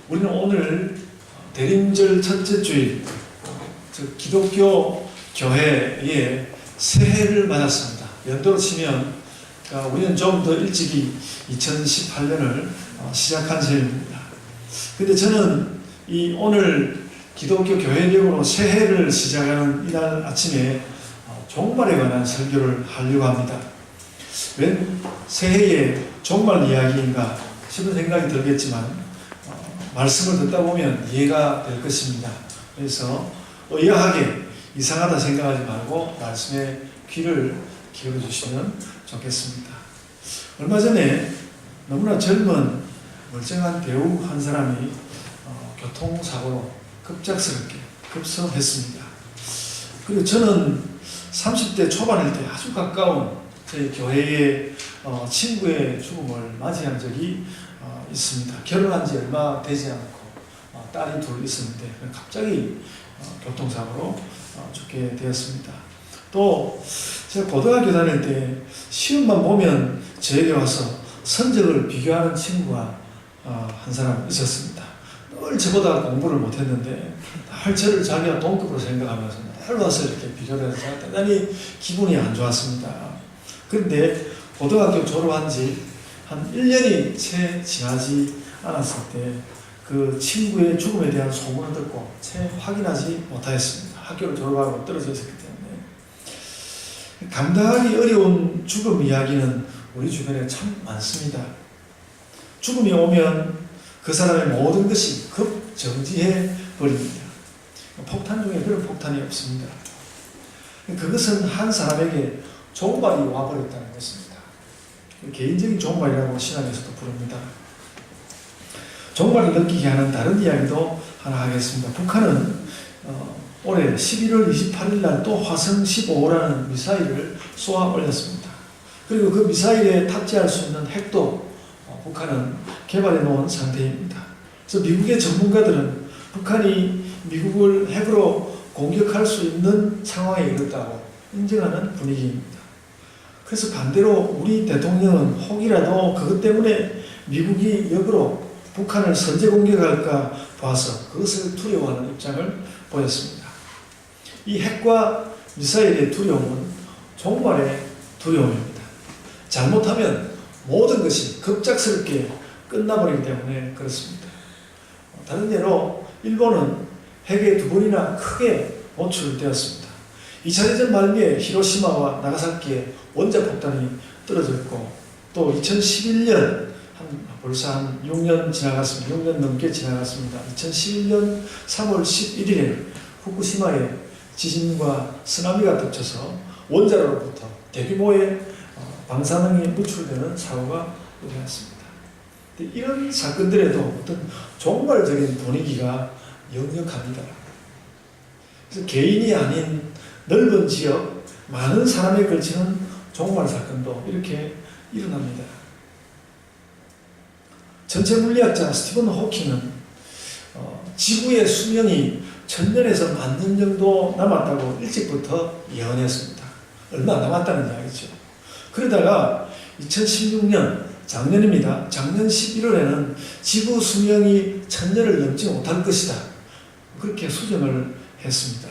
우리는 오늘 대림절 첫째 주일, 기독교 교회의 새해를 맞았습니다. 연도로 치면 우리는 좀 더 일찍이 2018년을 시작한 셈입니다. 근데 저는 이 오늘 기독교 교회력으로 새해를 시작하는 이날 아침에 종말에 관한 설교를 하려고 합니다. 웬 새해의 종말 이야기인가 싶은 생각이 들겠지만 말씀을 듣다 보면 이해가 될 것입니다. 그래서 의아하게 이상하다 생각하지 말고 말씀에 귀를 기울여 주시면 좋겠습니다. 얼마 전에 너무나 젊은 멀쩡한 배우 한 사람이 교통사고로 급작스럽게 급성했습니다. 그리고 저는 30대 초반일 때 아주 가까운 저희 교회의 친구의 죽음을 맞이한 적이 있습니다. 결혼한 지 얼마 되지 않고 딸이 둘 있었는데 갑자기 교통사고로 죽게 되었습니다. 또 제가 고등학교 다닐 때 시험만 보면 저에게 와서 성적을 비교하는 친구가 한 사람 있었습니다. 늘 저보다 공부를 못했는데 늘 저를 자기가 동급으로 생각하면서 늘 와서 이렇게 비교를 해서 대단히 기분이 안 좋았습니다. 그런데 고등학교 졸업한 지 한 1년이 채 지나지 않았을 때 그 친구의 죽음에 대한 소문을 듣고 채 확인하지 못하였습니다. 학교를 졸업하고 떨어져 있었기 때문에. 감당하기 어려운 죽음 이야기는 우리 주변에 참 많습니다. 죽음이 오면 그 사람의 모든 것이 급정지해 버립니다. 폭탄 중에 그런 폭탄이 없습니다. 그것은 한 사람에게 종말이 와버렸다는 것입니다. 개인적인 종말이라고 신학에서도 부릅니다. 종말을 느끼게 하는 다른 이야기도 하나 하겠습니다. 북한은 올해 11월 28일 날 또 화성 15호라는 미사일을 쏘아 올렸습니다. 그리고 그 미사일에 탑재할 수 있는 핵도 북한은 개발해 놓은 상태입니다. 그래서 미국의 전문가들은 북한이 미국을 핵으로 공격할 수 있는 상황에 이르렀다고 인정하는 분위기입니다. 그래서 반대로 우리 대통령은 혹이라도 그것 때문에 미국이 역으로 북한을 선제 공격할까 봐서 그것을 두려워하는 입장을 보였습니다. 이 핵과 미사일의 두려움은 종말의 두려움입니다. 잘못하면 모든 것이 급작스럽게 끝나버리기 때문에 그렇습니다. 다른 예로 일본은 핵에 2번이나 크게 노출되었습니다. 2차 대전 말미에 히로시마와 나가사키에 원자폭탄이 떨어졌고 또 2011년 벌써 한 6년 지나갔습니다. 6년 넘게 지나갔습니다. 2011년 3월 11일에 후쿠시마에 지진과 쓰나미가 덮쳐서 원자로부터 대규모의 방사능이 누출되는 사고가 일어났습니다. 이런 사건들에도 어떤 종말적인 분위기가 역력합니다. 그래서 개인이 아닌 넓은 지역, 많은 사람에 걸치는 종말 사건도 이렇게 일어납니다. 전체 물리학자 스티븐 호킹은 지구의 수명이 1000년에서 10,000년 정도 남았다고 일찍부터 예언했습니다. 얼마 안 남았다는 이야기죠. 그러다가 2016년 작년입니다. 작년 11월에는 지구 수명이 1000년을 넘지 못할 것이다. 그렇게 수정을 했습니다.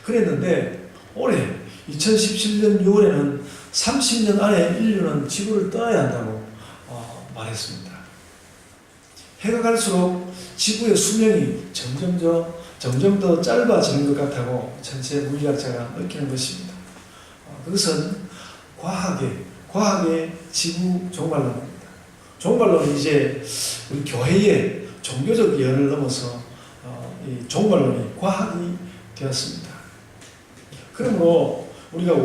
그랬는데 올해 2017년 6월에는 30년 안에 인류는 지구를 떠나야 한다고 말했습니다. 해가 갈수록 지구의 수명이 점점 더 짧아지는 것 같다고 전체 물리학자가 느끼는 것입니다. 그것은 과학의 지구 종말론입니다. 종말론이 이제 우리 교회의 종교적 예언을 넘어서 이 종말론이 과학이 되었습니다. 그러므로 우리가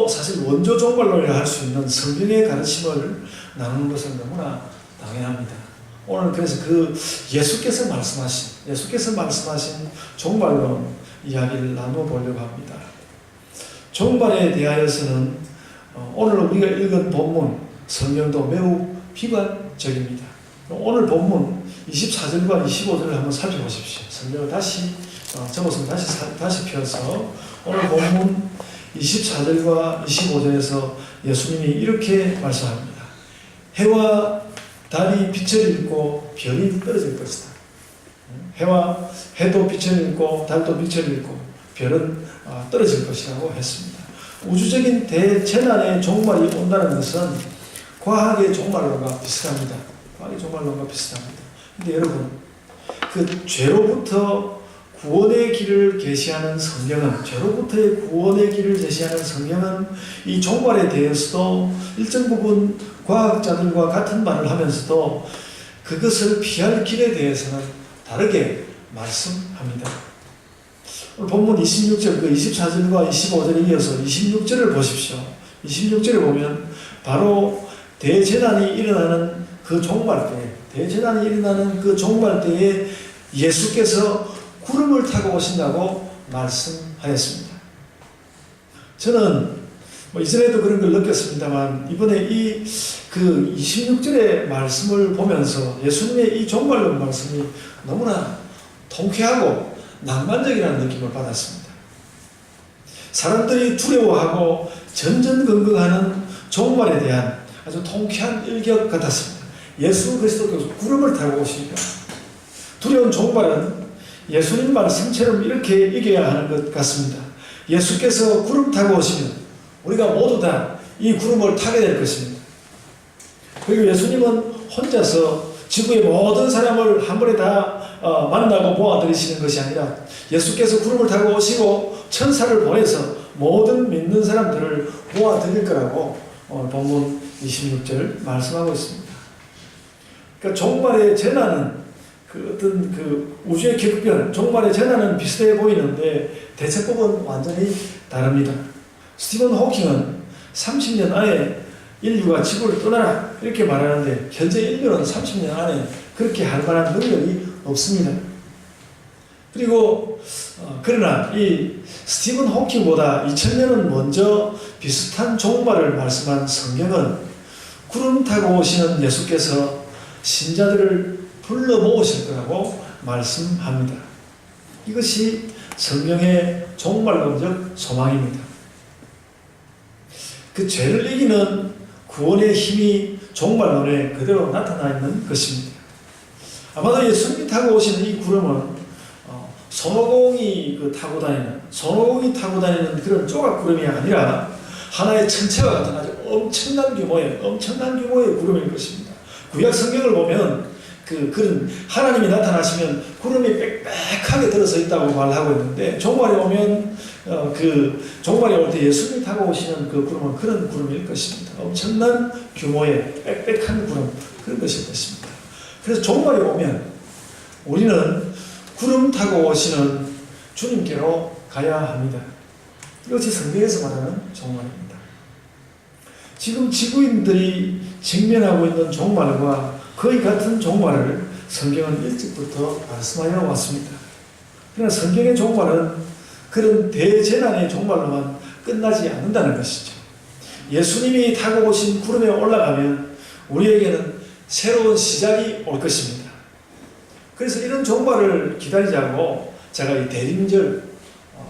사실 원조 종말론이라 할 수 있는 성경의 가르침을 나누는 것은 너무나 당연합니다. 오늘 그래서 예수께서 말씀하신 종말론 이야기를 나눠보려고 합니다. 종말에 대하여서는 오늘 우리가 읽은 본문 성경도 매우 비관적입니다. 오늘 본문 24절과 25절을 한번 살펴보십시오. 성경을 다시 접어서 다시 펴서 오늘 본문 24절과 25절에서 예수님이 이렇게 말씀합니다. 해와 달이 빛을 잃고 별이 떨어질 것이다. 해도 빛을 잃고 달도 빛을 잃고 별은 떨어질 것이라고 했습니다. 우주적인 대재난의 종말이 온다는 것은 과학의 종말론과 비슷합니다. 과학의 종말론과 비슷합니다. 근데 여러분, 그 죄로부터 구원의 길을 계시하는 성경은, 죄로부터의 구원의 길을 제시하는 성경은 이 종말에 대해서도 일정 부분 과학자들과 같은 말을 하면서도 그것을 피할 길에 대해서는 다르게 말씀합니다. 오늘 본문 26절, 그 24절과 25절에 이어서 26절을 보십시오. 26절에 보면 바로 대재난이 일어나는 그 종말 때, 대재난이 일어나는 그 종말 때에 예수께서 구름을 타고 오신다고 말씀하였습니다. 저는 이전에도 그런 걸 느꼈습니다만 이번에 이 그 26절의 말씀을 보면서 예수님의 이 종말론 말씀이 너무나 통쾌하고 낭만적이라는 느낌을 받았습니다. 사람들이 두려워하고 전전긍긍하는 종말에 대한 아주 통쾌한 일격 같았습니다. 예수 그리스도께서 구름을 타고 오시니까 두려운 종말은 예수님 말씀처럼 이렇게 이겨야 하는 것 같습니다. 예수께서 구름 타고 오시면 우리가 모두 다 이 구름을 타게 될 것입니다. 그리고 예수님은 혼자서 지구의 모든 사람을 한 번에 다 만나고 모아들이시는 것이 아니라 예수께서 구름을 타고 오시고 천사를 보내서 모든 믿는 사람들을 모아들일 거라고 본문 26절 말씀하고 있습니다. 그러니까 종말의 재난은 그 어떤 그 우주의 격변, 종말의 재난은 비슷해 보이는데 대처법은 완전히 다릅니다. 스티븐 호킹은 30년 안에 인류가 지구를 떠나라 이렇게 말하는데 현재 인류는 30년 안에 그렇게 할 만한 능력이 없습니다. 그리고 그러나 이 스티븐 호킹보다 2000년은 먼저 비슷한 종말을 말씀한 성경은 구름 타고 오시는 예수께서 신자들을 불러 모으실 거라고 말씀합니다. 이것이 성경의 종말론적 소망입니다. 그 죄를 이기는 구원의 힘이 종말론에 그대로 나타나 있는 것입니다. 아마도 예수님이 타고 오시는 이 구름은 손오공이 타고 다니는 그런 조각 구름이 아니라 하나의 천체와 같은 아주 엄청난 규모의 구름일 것입니다. 구약 성경을 보면 그런 하나님이 나타나시면 구름이 빽빽하게 들어서 있다고 말하고 있는데 종말에 오면 종말에 올 때 예수님이 타고 오시는 그 구름은 그런 구름일 것입니다. 엄청난 규모의 빽빽한 구름, 그런 것일 것입니다. 그래서 종말에 오면 우리는 구름 타고 오시는 주님께로 가야 합니다. 이것이 성경에서 말하는 종말입니다. 지금 지구인들이 직면하고 있는 종말과 거의 같은 종말을 성경은 일찍부터 말씀하여 왔습니다. 그러나 성경의 종말은 그런 대재난의 종말로만 끝나지 않는다는 것이죠. 예수님이 타고 오신 구름에 올라가면 우리에게는 새로운 시작이 올 것입니다. 그래서 이런 종말을 기다리자고 제가 이 대림절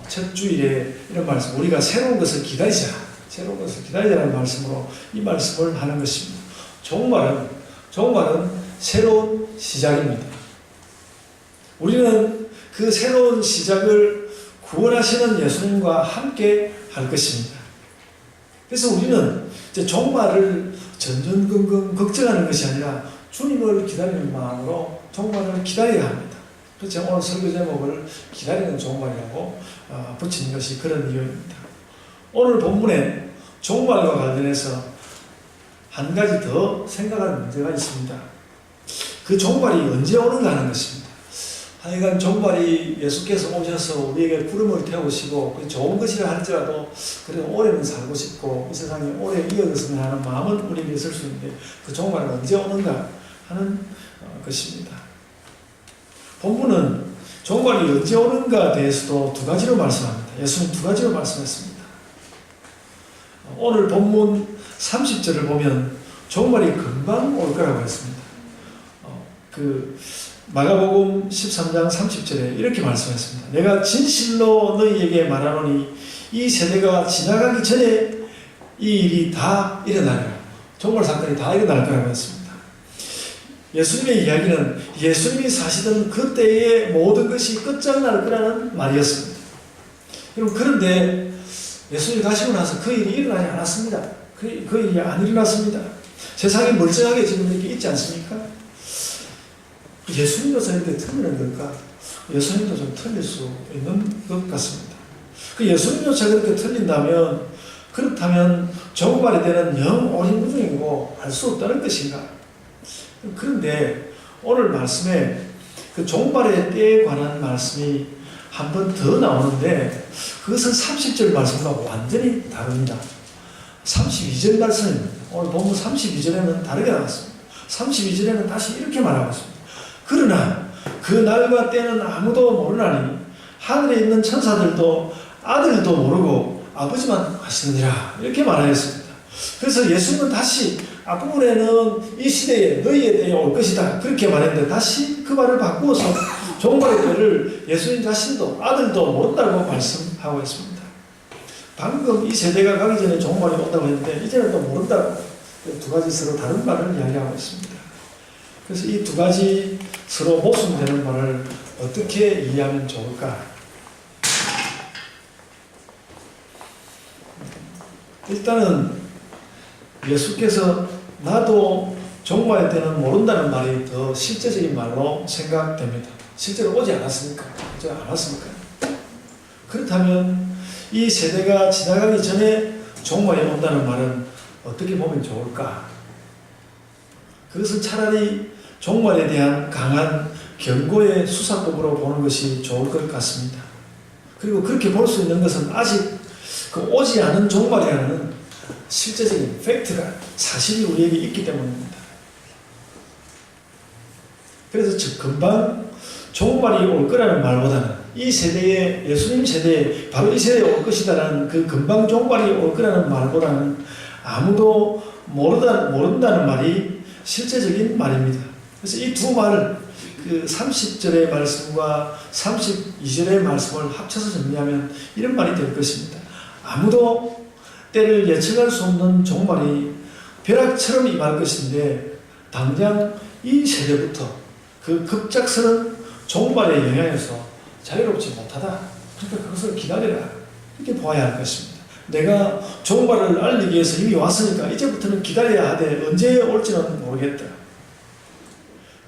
첫 주일에 이런 말씀, 우리가 새로운 것을 기다리자는 말씀으로 이 말씀을 하는 것입니다. 종말은 새로운 시작입니다. 우리는 그 새로운 시작을 구원하시는 예수님과 함께 할 것입니다. 그래서 우리는 이제 종말을 전전긍긍 걱정하는 것이 아니라 주님을 기다리는 마음으로 종말을 기다려야 합니다. 그래서 오늘 설교 제목을 기다리는 종말이라고 붙인 것이 그런 이유입니다. 오늘 본문에 종말과 관련해서 한 가지 더 생각할 문제가 있습니다. 그 종말이 언제 오는가 하는 것입니다. 하여간 종말이 예수께서 오셔서 우리에게 구름을 태우시고 좋은 것이라 할지라도 그래 오래는 살고 싶고 이 세상에 오래 이어졌으면 하는 마음은 우리에게 있을 수 있는데 그 종말은 언제 오는가 하는 것입니다. 본문은 종말이 언제 오는가에 대해서도 두 가지로 말씀합니다. 예수는 두 가지로 말씀했습니다. 오늘 본문 30절을 보면 종말이 금방 올 거라고 했습니다. 마가복음 13장 30절에 이렇게 말씀했습니다. 내가 진실로 너희에게 말하노니 이 세대가 지나가기 전에 이 일이 다 일어나리라. 종말 사건이 다 일어날 거라고 했습니다. 예수님의 이야기는 예수님이 사시던 그때의 모든 것이 끝장날 거라는 말이었습니다. 여러분, 그런데 예수님이 가시고 나서 그 일이 일어나지 않았습니다. 그 일이 안 일어났습니다. 세상이 멀쩡하게 지금 이렇게 있지 않습니까? 예수님도 이렇게 틀리는 걸까? 예수님도 좀 틀릴 수 있는 것 같습니다. 그 예수님조차 그렇게 틀린다면, 그렇다면 종말이 되는 영 오리무중이고 알 수 없다는 것인가? 그런데 오늘 말씀에 그 종말의 때에 관한 말씀이 한 번 더 나오는데, 그것은 30절 말씀과 완전히 다릅니다. 32절 말씀입니다. 오늘 본문 32절에는 다르게 나왔습니다. 32절에는 다시 이렇게 말하고 있습니다. 그러나 그 날과 때는 아무도 모르나니 하늘에 있는 천사들도 아들도 모르고 아버지만 아시느니라, 이렇게 말하였습니다. 그래서 예수님은 다시 앞부분에는 이 시대에 너희의 때에 올 것이다, 그렇게 말했는데 다시 그 말을 바꾸어서 종말의 때를 예수님 자신도 아들도 모른다고 말씀하고 있습니다. 방금 이 세대가 가기 전에 종말이 온다고 했는데 이제는 또 모른다고 두 가지 서로 다른 말을 이야기하고 있습니다. 그래서 이 두 가지 서로 모순되는 말을 어떻게 이해하면 좋을까? 일단은 예수께서 나도 종말의 때는 모른다는 말이 더 실제적인 말로 생각됩니다. 실제로 오지 않았습니까? 오지 않았습니까? 그렇다면 이 세대가 지나가기 전에 종말이 온다는 말은 어떻게 보면 좋을까? 그것은 차라리 종말에 대한 강한 경고의 수사법으로 보는 것이 좋을 것 같습니다. 그리고 그렇게 볼 수 있는 것은 아직 그 오지 않은 종말이라는 실제적인 팩트가, 사실이 우리에게 있기 때문입니다. 그래서 금방 종말이 올 거라는 말보다는 이 세대에, 예수님 세대에, 바로 이 세대에 올 것이다라는 그 금방 종말이 올 거라는 말보다는 아무도 모른다는 말이 실제적인 말입니다. 그래서 이 두 말을, 그 30절의 말씀과 32절의 말씀을 합쳐서 정리하면 이런 말이 될 것입니다. 아무도 때를 예측할 수 없는 종말이 벼락처럼 임할 것인데, 당장 이 세대부터 그 급작스런 종말의 영향에서 자유롭지 못하다. 그러니까 그것을 기다려라, 이렇게 보아야 할 것입니다. 내가 종말을 알리기 위해서 이미 왔으니까 이제부터는 기다려야 하되 언제 올지는 모르겠다.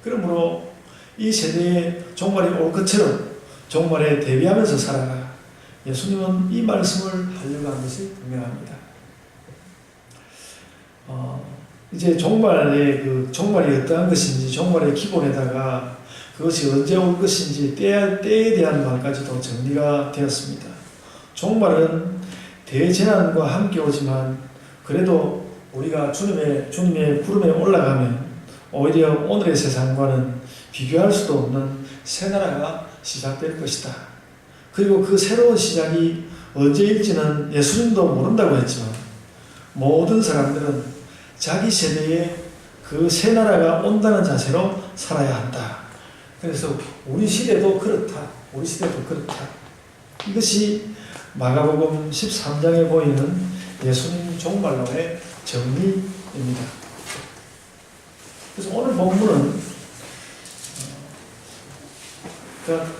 그러므로 이 세대에 종말이 올 것처럼 종말에 대비하면서 살아라. 예수님은 이 말씀을 하려고 한 것이 분명합니다. 이제 종말이 어떠한 것인지, 종말의 기본에다가 그것이 언제 올 것인지 때에 대한 말까지도 정리가 되었습니다. 종말은 대재난과 함께 오지만 그래도 우리가 주님의 구름에 올라가면 오히려 오늘의 세상과는 비교할 수도 없는 새 나라가 시작될 것이다. 그리고 그 새로운 시작이 언제일지는 예수님도 모른다고 했지만 모든 사람들은 자기 세대에 그 새 나라가 온다는 자세로 살아야 한다. 그래서 우리 시대도 그렇다. 이것이 마가복음 13장에 보이는 예수님 종말론의 정리입니다. 그래서 오늘 본문은 그러니까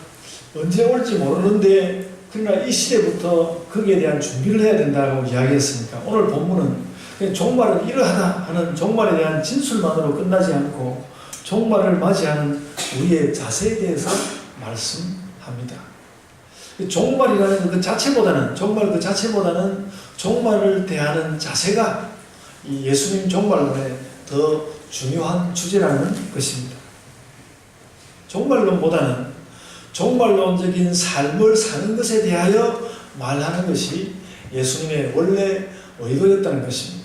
언제 올지 모르는데, 그러나 이 시대부터 거기에 대한 준비를 해야 된다고 이야기했으니까 오늘 본문은 종말은 이러하다 하는 종말에 대한 진술만으로 끝나지 않고 종말을 맞이하는 우리의 자세에 대해서 말씀합니다. 종말이라는 그 자체보다는, 종말을 대하는 자세가 이 예수님 종말론의 더 중요한 주제라는 것입니다. 종말론보다는 종말론적인 삶을 사는 것에 대하여 말하는 것이 예수님의 원래 의도였다는 것입니다.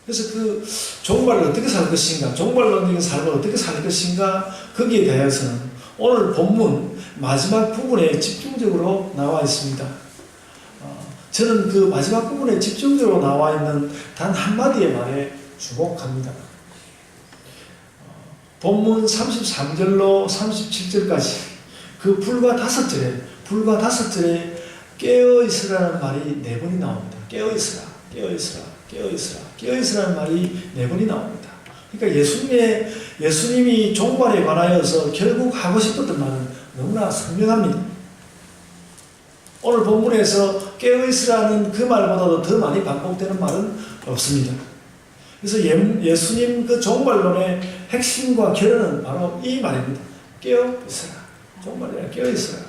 그래서 그 종말을 어떻게 살 것인가, 종말론적인 삶을 어떻게 살 것인가, 거기에 대해서는 오늘 본문 마지막 부분에 집중적으로 나와 있습니다. 저는 그 마지막 부분에 집중적으로 나와 있는 단 한마디의 말에 주목합니다. 본문 33절로 37절까지 그 불과 다섯 절에 깨어있으라는 말이 4번이 나옵니다. 깨어있으라는 말이 4번이 나옵니다. 그러니까 예수님이 종말에 관하여서 결국 하고 싶었던 말은 너무나 선명합니다. 오늘 본문에서 깨어있으라는 그 말보다도 더 많이 반복되는 말은 없습니다. 그래서 예수님 그 종말론의 핵심과 결론은 바로 이 말입니다. 깨어있으라. 종말이라 깨어있으라.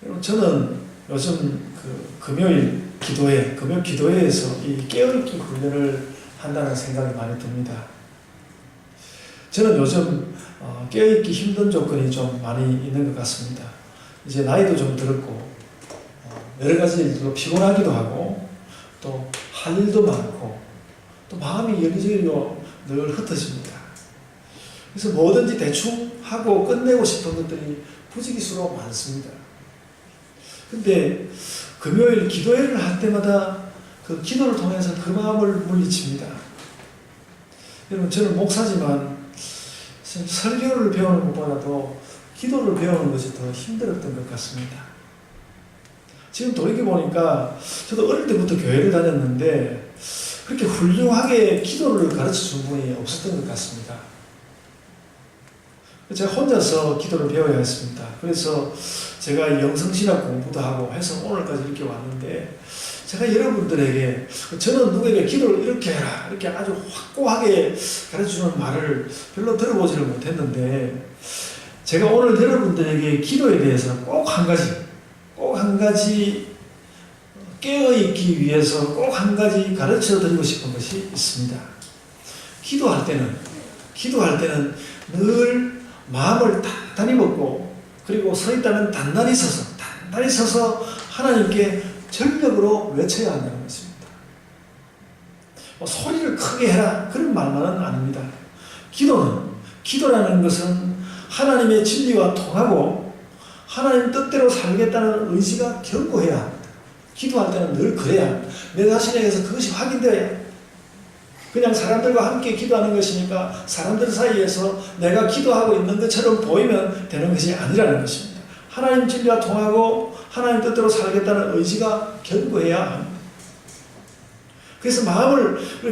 여러분, 저는 요즘 금요 기도회에서 이 깨어있기 훈련을 한다는 생각이 많이 듭니다. 저는 요즘 깨어있기 힘든 조건이 좀 많이 있는 것 같습니다. 이제 나이도 좀 들었고 여러 가지 일로 피곤하기도 하고 또 할 일도 많고 또 마음이 여기저기로 늘 흩어집니다. 그래서 뭐든지 대충 하고 끝내고 싶은 것들이 부지기수로 많습니다. 근데 금요일 기도회를 할 때마다 그 기도를 통해서 그 마음을 물리칩니다. 여러분, 저는 목사지만 설교를 배우는 것보다도 기도를 배우는 것이 더 힘들었던 것 같습니다. 지금 돌이켜보니까 저도 어릴 때부터 교회를 다녔는데 그렇게 훌륭하게 기도를 가르쳐준 분이 없었던 것 같습니다. 제가 혼자서 기도를 배워야 했습니다. 그래서 제가 영성신학 공부도 하고 해서 오늘까지 이렇게 왔는데 제가 여러분들에게 저는 누구에게 기도를 이렇게 해라 이렇게 아주 확고하게 가르쳐주는 말을 별로 들어보지를 못했는데 제가 오늘 여러분들에게 기도에 대해서 꼭 한 가지 깨어있기 위해서 꼭 한 가지 가르쳐 드리고 싶은 것이 있습니다. 기도할 때는 늘 마음을 단단히 먹고 그리고 서 있다면 단단히 서서 하나님께 전력으로 외쳐야 한다는 것입니다. 소리를 크게 해라 그런 말만은 아닙니다. 기도라는 것은 하나님의 진리와 통하고 하나님 뜻대로 살겠다는 의지가 견고해야 합니다. 기도할 때는 늘 그래야 내 자신에게서 그것이 확인되어야 합니다. 그냥 사람들과 함께 기도하는 것이니까 사람들 사이에서 내가 기도하고 있는 것처럼 보이면 되는 것이 아니라는 것입니다. 하나님 진리와 통하고 하나님 뜻대로 살겠다는 의지가 견고해야 합니다. 그래서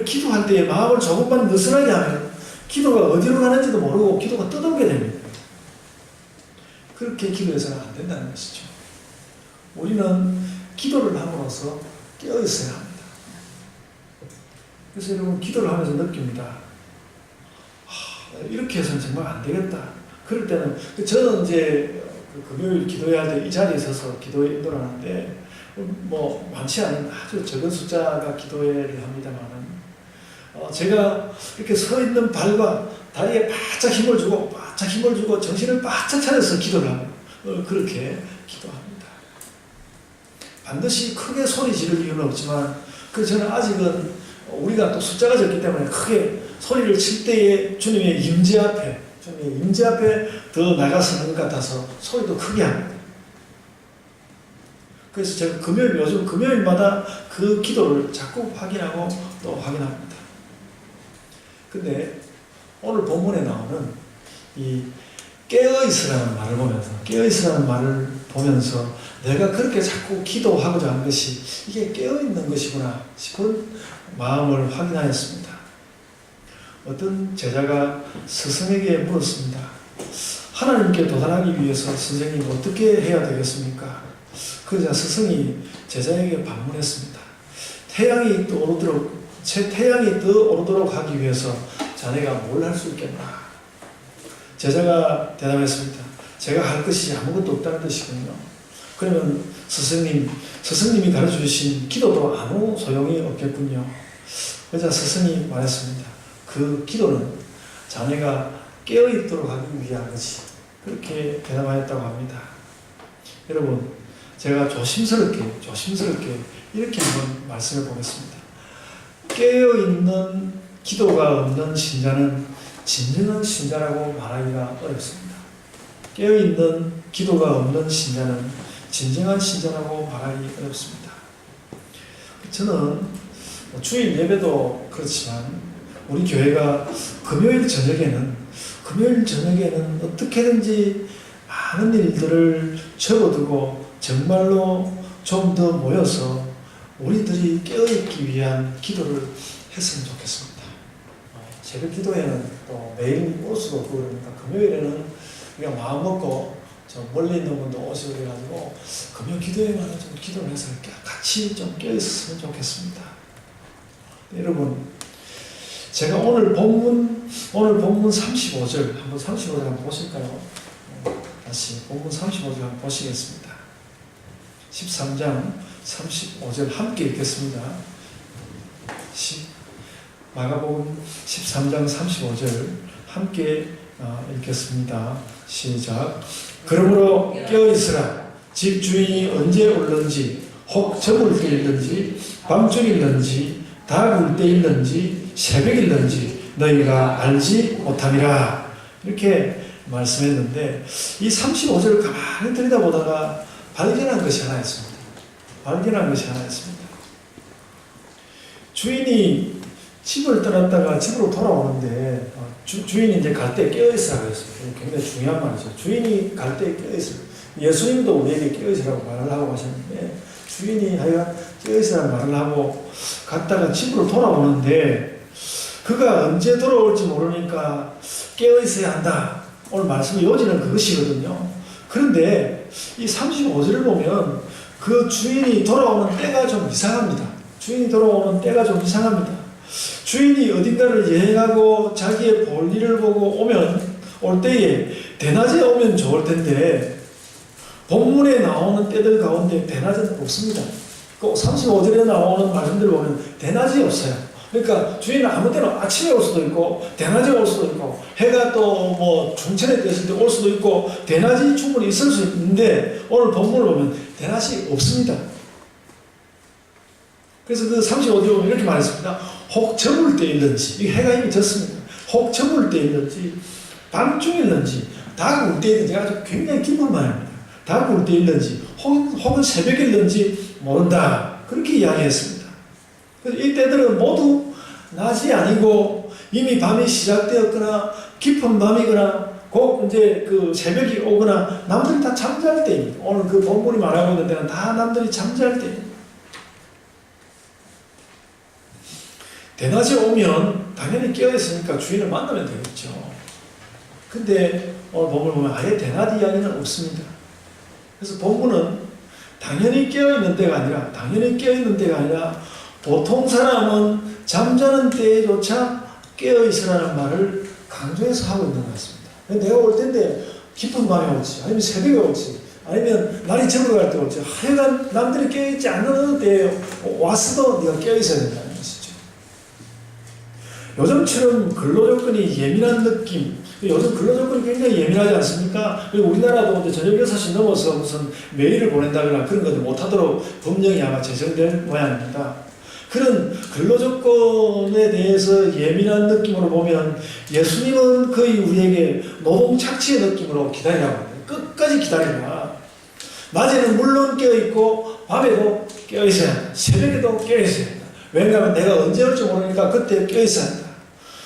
기도할 때 마음을 조금만 느슨하게 하면 기도가 어디로 가는지도 모르고 기도가 떠돌게 됩니다. 그렇게 기도해서는 안 된다는 것이죠. 우리는 기도를 함으로써 깨어있어야 합니다. 그래서 여러분 기도를 하면서 느낍니다. 이렇게 해서는 정말 안 되겠다. 그럴 때는 저는 이제 금요일 기도회할 때 이 자리에 서서 기도회 인도를 하는데 많지 않은 아주 적은 숫자가 기도회를 합니다만은 제가 이렇게 서 있는 발과 다리에 바짝 힘을 주고 정신을 바짝 차려서 기도를 하고 그렇게 기도합니다. 반드시 크게 소리 지를 이유는 없지만 저는 아직은 우리가 또 숫자가 적기 때문에 크게 소리를 칠 때에 주님의 임재 앞에 더 나가서는 것 같아서 소리도 크게 합니다. 그래서 제가 요즘 금요일마다 그 기도를 자꾸 확인하고 또 확인합니다. 근데 오늘 본문에 나오는 이 깨어있으라는 말을 보면서 내가 그렇게 자꾸 기도하고자 한 것이 이게 깨어있는 것이구나 싶은 마음을 확인하였습니다. 어떤 제자가 스승에게 물었습니다. 하나님께 도달하기 위해서 선생님 어떻게 해야 되겠습니까? 그러자 스승이 제자에게 반문했습니다. 태양이 떠오르도록 하기 위해서 자네가 뭘 할 수 있겠나? 제자가 대답했습니다. 제가 할 것이 아무것도 없다는 뜻이군요. 그러면 스승님이 가르쳐주신 기도도 아무 소용이 없겠군요. 그러자 스승이 말했습니다. 그 기도는 자네가 깨어있도록 하기 위한 것이 그렇게 대답하였다고 합니다. 여러분, 제가 조심스럽게 이렇게 한번 말씀해 보겠습니다. 깨어있는 기도가 없는 신자는 진정한 신자라고 말하기가 어렵습니다. 깨어있는 기도가 없는 신자는 진정한 신자라고 말하기 어렵습니다. 저는 주일 예배도 그렇지만 우리 교회가 금요일 저녁에는 어떻게든지 많은 일들을 접어두고 정말로 좀 더 모여서 우리들이 깨어있기 위한 기도를 했으면 좋겠습니다. 새벽 기도회는 또 매일 올 수도 없고 그러니까 금요일에는 우리가 마음 먹고 저 멀리 있는 분도 오시고 그래가지고 금요 기도회만 좀 기도를 해서 같이 좀 껴있었으면 좋겠습니다. 여러분, 제가 오늘 본문 35절 한번 35절 한번 보실까요? 다시 본문 35절 한번 보시겠습니다. 13장 35절 함께 읽겠습니다. 마가복음 13장 35절 함께 읽겠습니다. 시작. 그러므로 깨어있으라. 집 주인이 언제 올는지 혹 저물 때일는지 밤중일는지 다 굴 때일는지 새벽일는지 너희가 알지 못함이라. 이렇게 말씀했는데 이 35절을 가만히 들여다보다가 발견한 것이 하나 있습니다. 주인이 집을 떠났다가 집으로 돌아오는데 주인이 이제 갈 때 깨어있으라 그랬어요. 굉장히 중요한 말이죠. 주인이 갈 때 깨어있으라. 예수님도 우리에게 깨어있으라고 말을 하고 하셨는데 주인이 하여간 깨어있으라고 말을 하고 갔다가 집으로 돌아오는데 그가 언제 돌아올지 모르니까 깨어있어야 한다. 오늘 말씀의 요지는 그것이거든요. 그런데 이 35절을 보면 그 주인이 돌아오는 때가 좀 이상합니다. 주인이 어딘가를 여행하고 자기의 볼일을 보고 올 때에 대낮에 오면 좋을 텐데 본문에 나오는 때들 가운데 대낮은 없습니다. 그 35절에 나오는 말씀들 보면 대낮이 없어요. 그러니까 주인은 아무 때나 아침에 올 수도 있고 대낮에 올 수도 있고 해가 또 뭐 중천에 떴을 때 올 수도 있고 대낮이 충분히 있을 수 있는데 오늘 본문을 보면 대낮이 없습니다. 그래서 그 35절에 보면 이렇게 말했습니다. 혹 저물 때일는지, 이 해가 이미 졌습니다. 혹 저물 때일는지 밤중일는지 다 굴 때일는지 아주 굉장히 깊은 말입니다. 다 굴 때일는지 혹은 새벽일는지 모른다. 그렇게 이야기했습니다. 그래서 이 때들은 모두 낮이 아니고 이미 밤이 시작되었거나 깊은 밤이거나 곧 이제 그 새벽이 오거나 남들이 다 잠잘 때입니다. 오늘 그 본문이 말하고 있는 데는 다 남들이 잠잘 때입니다. 대낮에 오면 당연히 깨어있으니까 주인을 만나면 되겠죠. 근데 오늘 본문을 보면 아예 대낮 이야기는 없습니다. 그래서 본문은 당연히 깨어있는 때가 아니라 보통 사람은 잠자는 때에조차 깨어있으라는 말을 강조해서 하고 있는 것 같습니다. 내가 올 텐데 깊은 밤에 올지 아니면 새벽에 올지 아니면 날이 저물어갈 때 올지 하여간 남들이 깨어있지 않는 때에 왔어도 네가 깨어있어야 된다는 것이죠. 요즘처럼 근로조건이 예민한 느낌, 요즘 근로조건이 굉장히 예민하지 않습니까? 그리고 우리나라도 이제 저녁 6시 넘어서 무슨 메일을 보낸다거나 그런 것들 못하도록 법령이 아마 제정될 모양입니다. 그런 근로조건에 대해서 예민한 느낌으로 보면 예수님은 거의 우리에게 노동착취의 느낌으로 기다리라고 합니다. 끝까지 기다리라. 낮에는 물론 깨어있고 밤에도 깨어있어야 한다. 새벽에도 깨어있어야 한다. 왜냐하면 내가 언제 올지 모르니까 그때 깨어있어야 한다.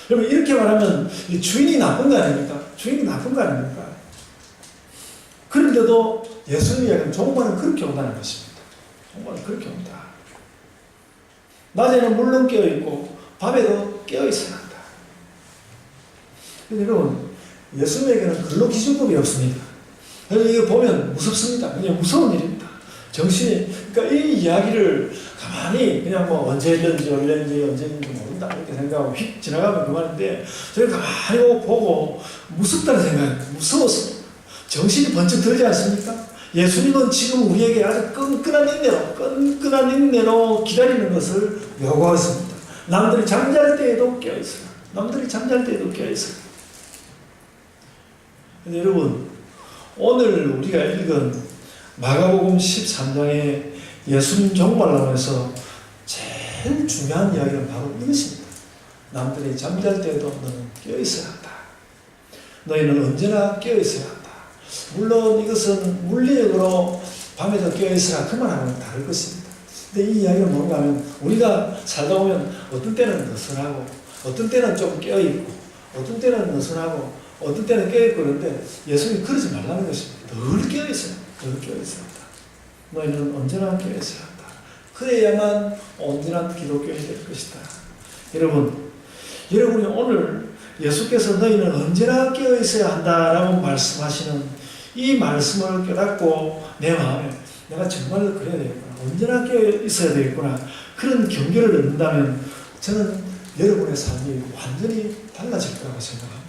여러분 이렇게 말하면 주인이 나쁜 거 아닙니까? 그런데도 예수님이 이야기하는 종말은 그렇게 온다는 것입니다. 종말은 그렇게 온다. 낮에는 물론 깨어있고 밤에도 깨어있어야 한다. 근데 여러분 예수님에게는 근로기준법이 없습니다. 그래서 이거 보면 무섭습니다. 그냥 무서운 일입니다. 그러니까 이 이야기를 가만히 그냥 뭐 언제든지 언제든지 모른다 이렇게 생각하고 휙 지나가면 그만인데 저희가 가만히 보고 무섭다는 생각이 무서웠습니다. 정신이 번쩍 들지 않습니까? 예수님은 지금 우리에게 아주 끈끈한 인내로 기다리는 것을 요구하십니다. 남들이 잠잘 때에도 깨어있어요. 근데 여러분 오늘 우리가 읽은 마가복음 13장의 예수님 종말론에서 제일 중요한 이야기는 바로 이것입니다. 남들이 잠잘 때에도 너는 깨어있어야 한다. 너희는 언제나 깨어있어야 한다. 물론 이것은 물리적으로 밤에도 깨어있으라 그 말하고는 다를 것입니다. 근데 이 이야기는 뭔가 하면 우리가 살다 보면 어떤 때는 느슨하고 어떤 때는 좀 깨어있고 어떤 때는 느슨하고 어떤 때는 깨어있고 그런데 예수님이 그러지 말라는 것입니다. 늘 깨어있어야 한다. 너희는 언제나 깨어있어야 한다. 그래야만 온전한 기독교인이 될 것이다. 여러분 여러분이 오늘 예수께서 너희는 언제나 깨어 있어야 한다라고 말씀하시는 이 말씀을 깨닫고 내 마음에 내가 정말로 그래야 되겠구나, 언제나 깨어 있어야 되겠구나, 그런 경계를 얻는다면 저는 여러분의 삶이 완전히 달라질 거라고 생각합니다.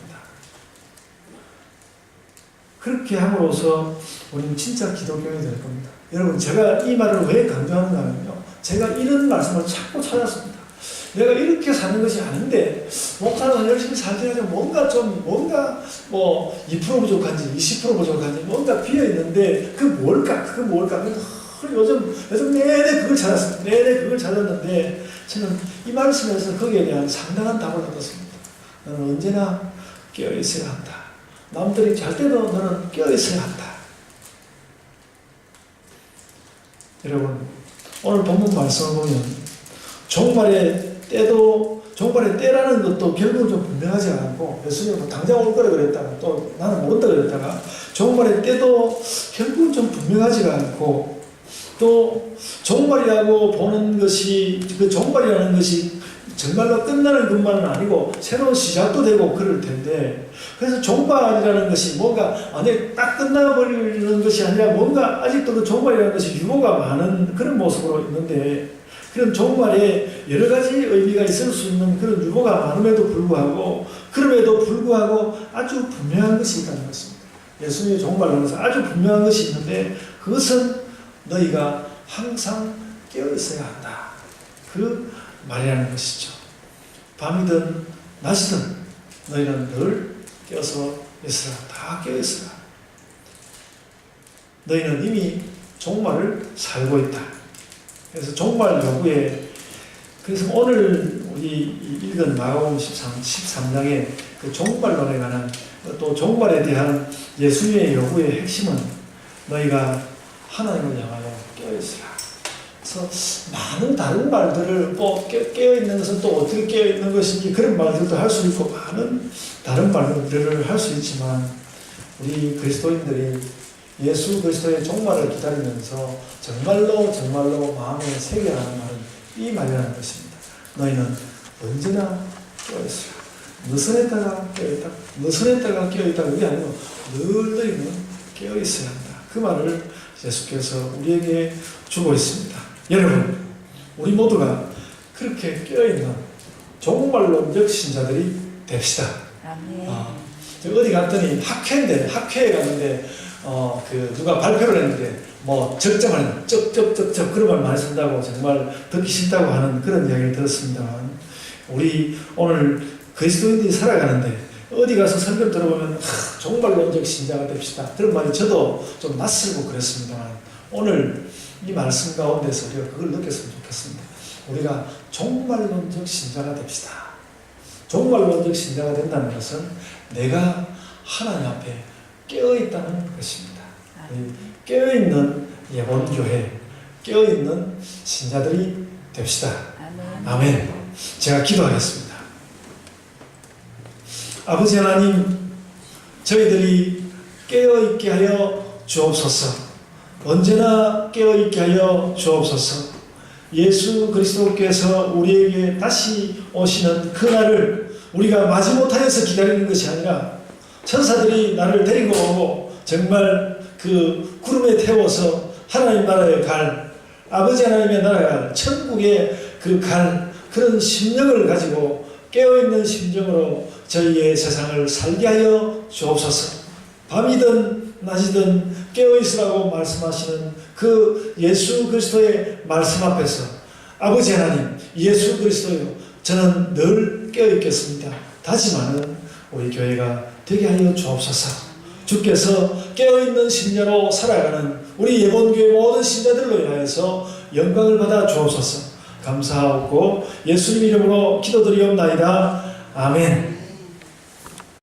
그렇게 함으로써 우리는 진짜 기독교인이 될 겁니다. 여러분, 제가 이 말을 왜 강조하는가면요, 제가 이런 말씀을 자꾸 찾았습니다. 내가 이렇게 사는 것이 아닌데 목사는 열심히 살지 하지만 뭔가 2% 부족한지 20% 부족한지 뭔가 비어있는데 그거 뭘까? 그래서 요즘 내내 그걸 찾았습니다. 내내 그걸 찾았는데 저는 이 말씀에서 거기에 대한 상당한 답을 얻었습니다. 너는 언제나 깨어있어야 한다. 남들이 잘 때도 너는 깨어있어야 한다. 여러분, 오늘 본문 말씀을 보면 종말의 때라는 것도 결국은 좀 분명하지 않고, 예수님은 당장 올 거라 그랬다가 또 나는 모른다 그랬다가 종말의 때도 결국은 좀 분명하지가 않고, 또 종말이라고 보는 것이, 그 종말이라는 것이 정말로 끝나는 것만은 아니고 새로운 시작도 되고 그럴 텐데, 그래서 종말이라는 것이 뭔가 안에 딱 끝나버리는 것이 아니라 뭔가 아직도 그 종말이라는 것이 유보가 많은 그런 모습으로 있는데, 그런 종말에 여러 가지 의미가 있을 수 있는 그런 유보가 많음에도 불구하고, 그럼에도 불구하고 아주 분명한 것이 있다는 것입니다. 예수님의 종말이라는 것은 아주 분명한 것이 있는데, 그것은 너희가 항상 깨어 있어야 한다, 그 말이라는 것이죠. 밤이든 낮이든 너희는 늘 깨어서 있으라. 다 깨어 있으라. 너희는 이미 종말을 살고 있다. 그래서 종말 여부에, 그래서 오늘 우리 읽은 마가복음 13장의 그 종말론에 관한, 또 종말에 대한 예수님의 요구의 핵심은 너희가 하나님을 향하여 깨어있으라. 그래서 많은 다른 말들을 또 깨어있는 것은 또 어떻게 깨어있는 것인지 그런 말들도 할 수 있고, 많은 다른 말들을 할 수 있지만, 우리 그리스도인들이 예수 그리스도의 종말을 기다리면서 정말로 마음에 새겨야 하는 말은 이 말이라는 것입니다. 너희는 언제나 깨어있으라. 무슨 했다가 깨어있다, 무슨 했다가 깨어있다, 그게 아니고 늘 너희는 깨어있어야 한다. 그 말을 예수께서 우리에게 주고 있습니다. 여러분, 우리 모두가 그렇게 깨어있는 종말론적 신자들이 됩시다. 어디 갔더니 학회에 갔는데 누가 발표를 했는데 적정하는 쩍 그런 말 많이 쓴다고 정말 듣기 싫다고 하는 그런 이야기를 들었습니다만, 우리 오늘 그리스도인들이 살아가는데 어디 가서 설교를 들어보면 종말론적 신자가 됩시다, 그런 말이 저도 좀 낯설고 그랬습니다만, 오늘 이 말씀 가운데서 우리가 그걸 느꼈으면 좋겠습니다. 우리가 종말론적 신자가 됩시다. 종말론적 신자가 된다는 것은 내가 하나님 앞에 깨어있다는 것입니다. 깨어있는 예본교회, 깨어있는 신자들이 됩시다. 아멘. 제가 기도하겠습니다. 아버지 하나님, 저희들이 깨어있게 하여 주옵소서. 언제나 깨어있게 하여 주옵소서. 예수 그리스도께서 우리에게 다시 오시는 그날을 우리가 마지못하여서 기다리는 것이 아니라, 천사들이 나를 데리고 오고 정말 그 구름에 태워서 하나님 나라에 갈, 아버지 하나님의 나라에 갈, 천국에 그런 심령을 가지고 깨어있는 심정으로 저희의 세상을 살게 하여 주옵소서. 밤이든 낮이든 깨어있으라고 말씀하시는 그 예수 그리스도의 말씀 앞에서, 아버지 하나님, 예수 그리스도요, 저는 늘 깨어있겠습니다 다짐하는 우리 교회가 되게 하여 주옵소서. 주께서 깨어있는 신자로 살아가는 우리 예본교회 모든 신자들로 인하여서 영광을 받아 주옵소서. 감사하고 예수님 이름으로 기도드리옵나이다. 아멘.